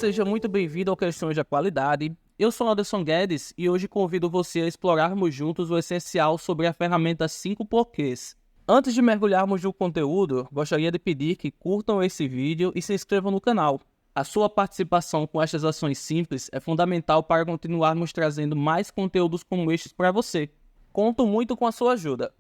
seja muito bem-vindo ao Questões da Qualidade. Eu sou Anderson Guedes e hoje convido você a explorarmos juntos o essencial sobre a ferramenta 5 porquês. Antes de mergulharmos no conteúdo, gostaria de pedir que curtam esse vídeo e se inscrevam no canal. A sua participação com estas ações simples é fundamental para continuarmos trazendo mais conteúdos como estes para você. Conto muito com a sua ajuda.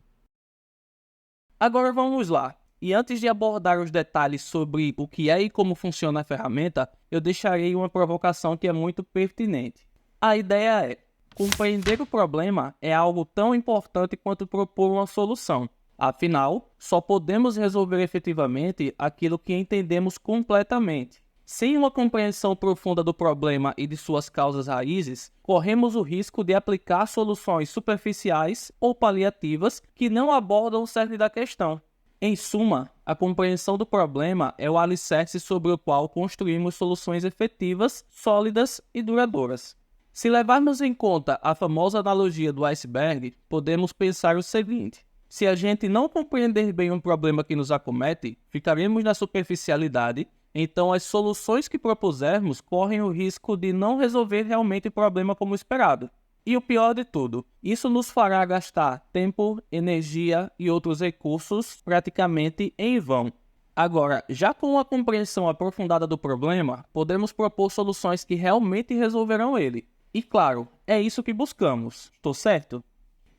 Agora vamos lá. E antes de abordar os detalhes sobre o que é e como funciona a ferramenta, eu deixarei uma provocação que é muito pertinente. A ideia é: compreender o problema é algo tão importante quanto propor uma solução. Afinal, só podemos resolver efetivamente aquilo que entendemos completamente. Sem uma compreensão profunda do problema e de suas causas raízes, corremos o risco de aplicar soluções superficiais ou paliativas que não abordam o cerne da questão. Em suma, a compreensão do problema é o alicerce sobre o qual construímos soluções efetivas, sólidas e duradouras. Se levarmos em conta a famosa analogia do iceberg, podemos pensar o seguinte: se a gente não compreender bem um problema que nos acomete, ficaremos na superficialidade, então as soluções que propusermos correm o risco de não resolver realmente o problema como esperado. E o pior de tudo, isso nos fará gastar tempo, energia e outros recursos praticamente em vão. Agora, já com a compreensão aprofundada do problema, podemos propor soluções que realmente resolverão ele. E claro, é isso que buscamos, estou certo?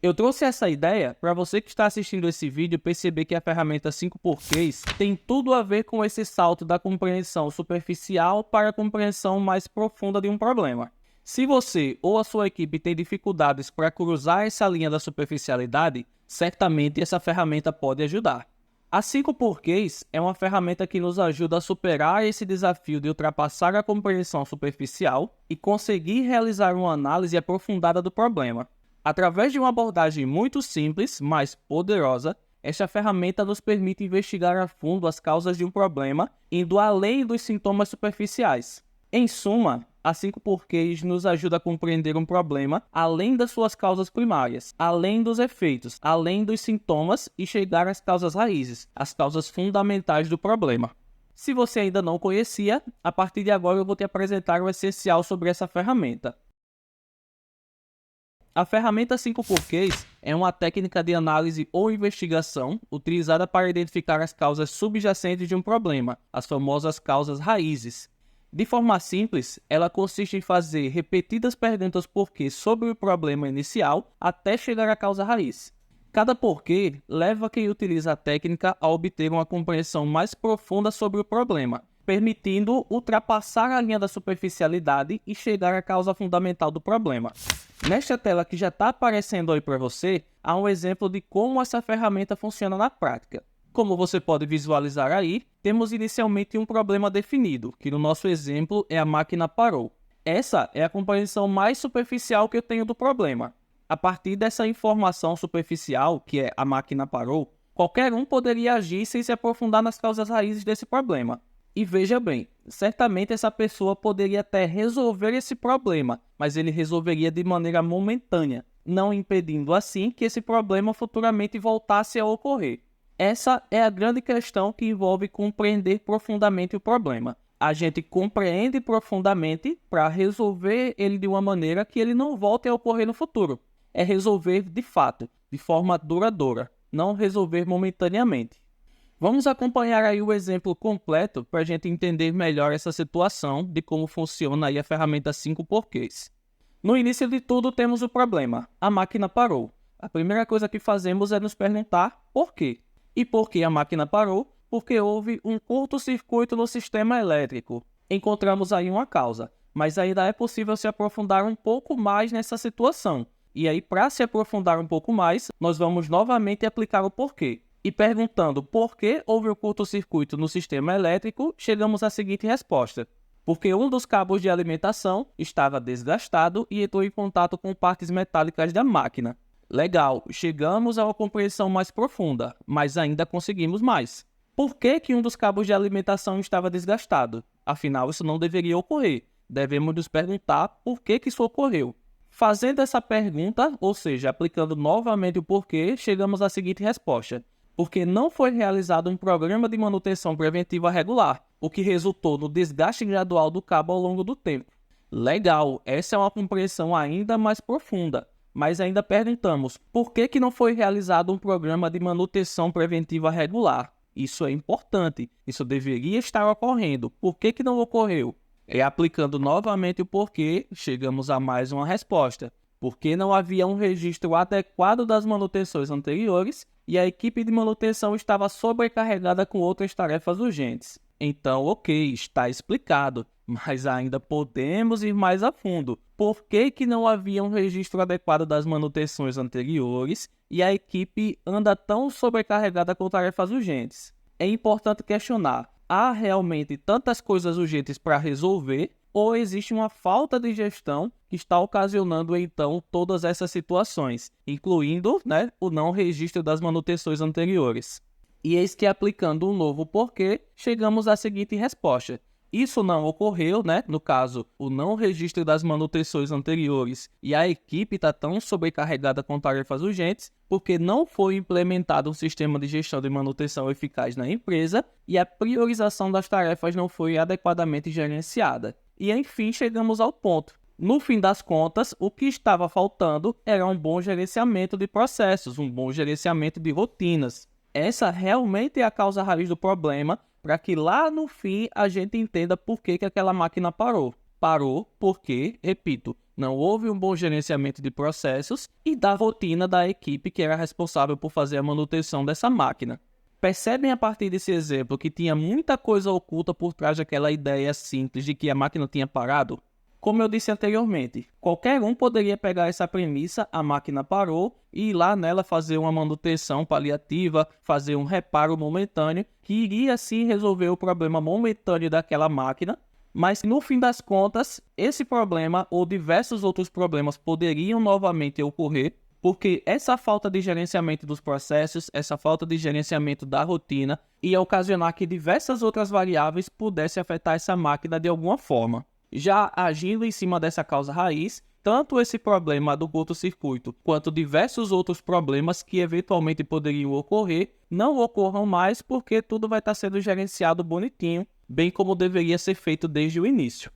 Eu trouxe essa ideia para você que está assistindo esse vídeo perceber que a ferramenta 5 porquês tem tudo a ver com esse salto da compreensão superficial para a compreensão mais profunda de um problema. Se você ou a sua equipe tem dificuldades para cruzar essa linha da superficialidade, certamente essa ferramenta pode ajudar. A 5 porquês é uma ferramenta que nos ajuda a superar esse desafio de ultrapassar a compreensão superficial e conseguir realizar uma análise aprofundada do problema. Através de uma abordagem muito simples, mas poderosa, esta ferramenta nos permite investigar a fundo as causas de um problema, indo além dos sintomas superficiais. Em suma, a 5 porquês nos ajuda a compreender um problema além das suas causas primárias, além dos efeitos, além dos sintomas e chegar às causas raízes, as causas fundamentais do problema. Se você ainda não conhecia, a partir de agora eu vou te apresentar o essencial sobre essa ferramenta. A ferramenta 5 porquês é uma técnica de análise ou investigação utilizada para identificar as causas subjacentes de um problema, as famosas causas raízes. De forma simples, ela consiste em fazer repetidas perguntas porquê sobre o problema inicial até chegar à causa raiz. Cada porquê leva quem utiliza a técnica a obter uma compreensão mais profunda sobre o problema, permitindo ultrapassar a linha da superficialidade e chegar à causa fundamental do problema. Nesta tela que já está aparecendo aí para você, há um exemplo de como essa ferramenta funciona na prática. Como você pode visualizar aí, temos inicialmente um problema definido, que no nosso exemplo é a máquina parou. Essa é a compreensão mais superficial que eu tenho do problema. A partir dessa informação superficial, que é a máquina parou, qualquer um poderia agir sem se aprofundar nas causas raízes desse problema. E veja bem, certamente essa pessoa poderia até resolver esse problema, mas ele resolveria de maneira momentânea, não impedindo assim que esse problema futuramente voltasse a ocorrer. Essa é a grande questão que envolve compreender profundamente o problema. A gente compreende profundamente para resolver ele de uma maneira que ele não volte a ocorrer no futuro. É resolver de fato, de forma duradoura, não resolver momentaneamente. Vamos acompanhar aí o exemplo completo para a gente entender melhor essa situação de como funciona aí a ferramenta 5 porquês. No início de tudo temos o problema, a máquina parou. A primeira coisa que fazemos é nos perguntar por quê. E por que a máquina parou? Porque houve um curto-circuito no sistema elétrico. Encontramos aí uma causa, mas ainda é possível se aprofundar um pouco mais nessa situação. E aí, para se aprofundar um pouco mais, nós vamos novamente aplicar o porquê. E perguntando por que houve um curto-circuito no sistema elétrico, chegamos à seguinte resposta: porque um dos cabos de alimentação estava desgastado e entrou em contato com partes metálicas da máquina. Legal, chegamos a uma compreensão mais profunda, mas ainda conseguimos mais. Por que um dos cabos de alimentação estava desgastado? Afinal, isso não deveria ocorrer. Devemos nos perguntar por que isso ocorreu. Fazendo essa pergunta, ou seja, aplicando novamente o porquê, chegamos à seguinte resposta: porque não foi realizado um programa de manutenção preventiva regular, o que resultou no desgaste gradual do cabo ao longo do tempo. Legal, essa é uma compreensão ainda mais profunda, mas ainda perguntamos, por que não foi realizado um programa de manutenção preventiva regular? Isso é importante, isso deveria estar ocorrendo. Por que não ocorreu? Aplicando novamente o porquê, chegamos a mais uma resposta. Porque não havia um registro adequado das manutenções anteriores e a equipe de manutenção estava sobrecarregada com outras tarefas urgentes. Então, ok, está explicado, mas ainda podemos ir mais a fundo. Por que não havia um registro adequado das manutenções anteriores e a equipe anda tão sobrecarregada com tarefas urgentes? É importante questionar, há realmente tantas coisas urgentes para resolver ou existe uma falta de gestão que está ocasionando então todas essas situações, incluindo, o não registro das manutenções anteriores? E eis que, aplicando um novo porquê, chegamos à seguinte resposta. Isso não ocorreu, no caso, o não registro das manutenções anteriores e a equipe está tão sobrecarregada com tarefas urgentes porque não foi implementado um sistema de gestão de manutenção eficaz na empresa e a priorização das tarefas não foi adequadamente gerenciada. E enfim, chegamos ao ponto. No fim das contas, o que estava faltando era um bom gerenciamento de processos, um bom gerenciamento de rotinas. Essa realmente é a causa raiz do problema, para que lá no fim a gente entenda por que aquela máquina parou. Parou porque, repito, não houve um bom gerenciamento de processos e da rotina da equipe que era responsável por fazer a manutenção dessa máquina. Percebem a partir desse exemplo que tinha muita coisa oculta por trás daquela ideia simples de que a máquina tinha parado? Como eu disse anteriormente, qualquer um poderia pegar essa premissa, a máquina parou, e ir lá nela fazer uma manutenção paliativa, fazer um reparo momentâneo, que iria sim resolver o problema momentâneo daquela máquina, mas no fim das contas, esse problema ou diversos outros problemas poderiam novamente ocorrer, porque essa falta de gerenciamento dos processos, essa falta de gerenciamento da rotina, ia ocasionar que diversas outras variáveis pudessem afetar essa máquina de alguma forma. Já agindo em cima dessa causa raiz, tanto esse problema do curto-circuito quanto diversos outros problemas que eventualmente poderiam ocorrer, não ocorram mais porque tudo vai estar sendo gerenciado bonitinho, bem como deveria ser feito desde o início.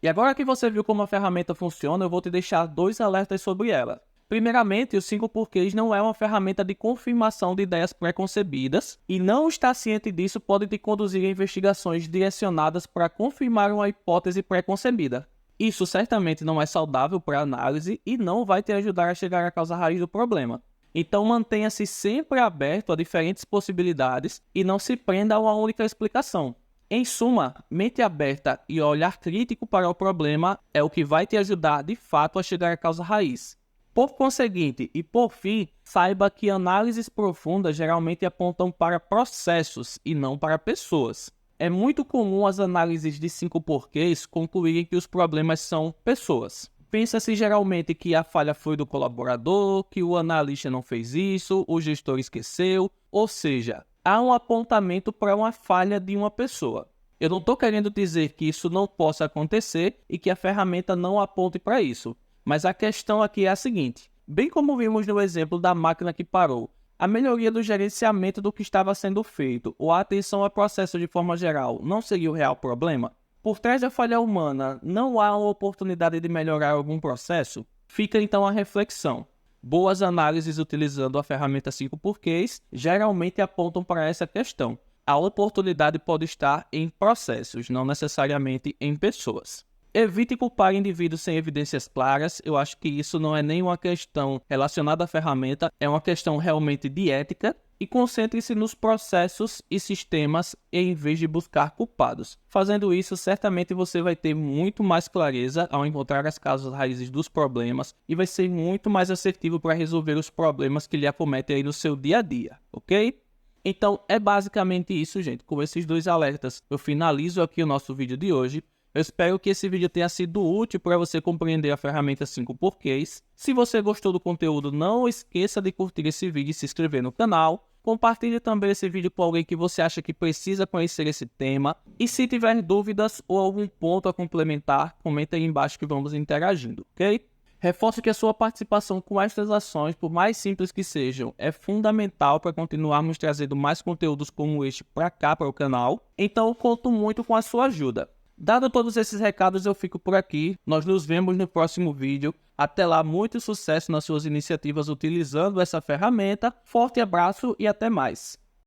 E agora que você viu como a ferramenta funciona, eu vou te deixar 2 alertas sobre ela. Primeiramente, os 5 porquês não é uma ferramenta de confirmação de ideias pré-concebidas e não estar ciente disso pode te conduzir a investigações direcionadas para confirmar uma hipótese pré-concebida. Isso certamente não é saudável para a análise e não vai te ajudar a chegar à causa raiz do problema. Então mantenha-se sempre aberto a diferentes possibilidades e não se prenda a uma única explicação. Em suma, mente aberta e olhar crítico para o problema é o que vai te ajudar de fato a chegar à causa raiz. Por conseguinte, e por fim, saiba que análises profundas geralmente apontam para processos e não para pessoas. É muito comum as análises de 5 porquês concluírem que os problemas são pessoas. Pensa-se geralmente que a falha foi do colaborador, que o analista não fez isso, o gestor esqueceu, ou seja, há um apontamento para uma falha de uma pessoa. Eu não estou querendo dizer que isso não possa acontecer e que a ferramenta não aponte para isso. Mas a questão aqui é a seguinte, bem como vimos no exemplo da máquina que parou, a melhoria do gerenciamento do que estava sendo feito ou a atenção ao processo de forma geral não seria o real problema? Por trás da falha humana, não há uma oportunidade de melhorar algum processo? Fica então a reflexão. Boas análises utilizando a ferramenta 5 porquês geralmente apontam para essa questão. A oportunidade pode estar em processos, não necessariamente em pessoas. Evite culpar indivíduos sem evidências claras. Eu acho que isso não é nem uma questão relacionada à ferramenta, é uma questão realmente de ética. E concentre-se nos processos e sistemas em vez de buscar culpados. Fazendo isso, certamente você vai ter muito mais clareza ao encontrar as causas raízes dos problemas e vai ser muito mais assertivo para resolver os problemas que lhe acometem aí no seu dia a dia, ok? Então, é basicamente isso, gente. Com esses 2 alertas, eu finalizo aqui o nosso vídeo de hoje. Eu espero que esse vídeo tenha sido útil para você compreender a ferramenta 5 porquês. Se você gostou do conteúdo, não esqueça de curtir esse vídeo e se inscrever no canal. Compartilhe também esse vídeo com alguém que você acha que precisa conhecer esse tema. E se tiver dúvidas ou algum ponto a complementar, comenta aí embaixo que vamos interagindo, ok? Reforço que a sua participação com estas ações, por mais simples que sejam, é fundamental para continuarmos trazendo mais conteúdos como este para cá, para o canal. Então eu conto muito com a sua ajuda. Dado todos esses recados, eu fico por aqui. Nós nos vemos no próximo vídeo. Até lá, muito sucesso nas suas iniciativas utilizando essa ferramenta. Forte abraço e até mais.